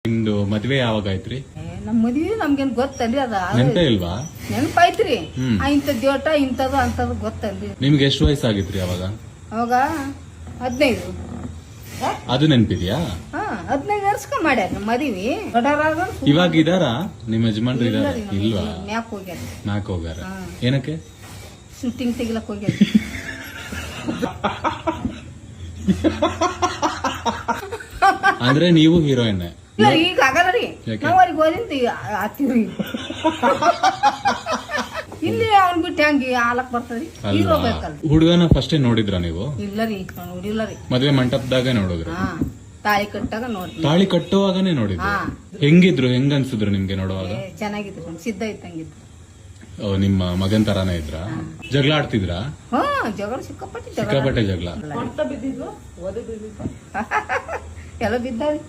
ನಿಮ್ದು ಮದ್ವೆ ಯಾವಾಗ ಆಯ್ತ್ರಿ? ನಮ್ ಮದ್ವಿ ನಮ್ಗೇನ್ ಗೊತ್ತಲ್ರಿ ಅದ ನೆನಪೇ ಇಲ್ವಾ? ನೆನಪಾಯ್ತ್ರಿ. ಇಂಥದ್ ದೇವಟ ಇಂಥದ್ದು ಅಂತದ್ ಗೊತ್ತಲ್ರಿ. ನಿಮ್ಗೆ ಎಷ್ಟು ವಯಸ್ಸಾಗಿತ್ರಿ ಅವಾಗ? ಅವಾಗ 15. ಅದು ನೆನ್ಪಿದ್ಯಾ? 15 ವರ್ಷಕ್ಕ ಮಾಡ್ಯಾರ ನಮ್ಮ ಮದ್ವಿ. ದೊಡ್ಡವರಾಗ ಇವಾಗ ಇದಾರ ನಿಮ್ಮ ಯಜಮಾನ್ರು ಇದಾರ? ಇಲ್ವಾ? ಮ್ಯಾಕ್ ಹೋಗ್ಯಾರ. ನಾಕ್ ಹೋಗ್ಯಾರ. ಏನಕ್ಕೆ? ಶೂಟಿಂಗ್ ತೆಗಿಲಕ್ ಹೋಗ್ಯಾರ. ಅಂದ್ರೆ ನೀವು ಹೀರೋಯಿನ್? ಇಲ್ಲ ಈಗ ಆಗಲ್ಲ ರೀ. ನಾವ್ ಅವ್ರಿಗೆ ಹೋದಿಂದ ಹತ್ತಿವ್ರಿ. ಇಲ್ಲಿ ಅವ್ನ್ ಬಿಟ್ಟು ಹೆಂಗಿ ಹಾಲಕ್ ಬರ್ತದ್ರಿ? ಹೀರೋ ಬೇಕಲ್ಲ. ಹುಡುಗನ ಫಸ್ಟ್ ನೋಡಿದ್ರ ನೀವು? ಇಲ್ಲ ರೀ ನೋಡಿಲ್ಲ ರೀ. ಮದ್ವೆ ಮಂಟಪದಾಗ ನೋಡಿದ್ರ? ತಾಳಿ ಕಟ್ಟಾಗ ನೋಡ್ರಿ. ತಾಳಿ ಕಟ್ಟುವಾಗನೇ ನೋಡಿದ್ರು? ಹೆಂಗಿದ್ರು? ಹೆಂಗ್ ಅನ್ಸಿದ್ರು ನಿಮ್ಗೆ ನೋಡುವಾಗ? ಚೆನ್ನಾಗಿದ್ರು, ಸಿದ್ಧ ಇದ್ದಂಗಿದ್ರು. ನಿಮ್ಮ ಮಗನ್ ತರಾನೇ ಇದ್ರ? ಜಗಳ ಆಡ್ತಿದ್ರ? ಜಗಳ ಸಿಕ್ಕಾಪಟ್ಟೆ ಜಗಳ. ಎಲ್ಲ ಬಿದ್ದಾರಿ.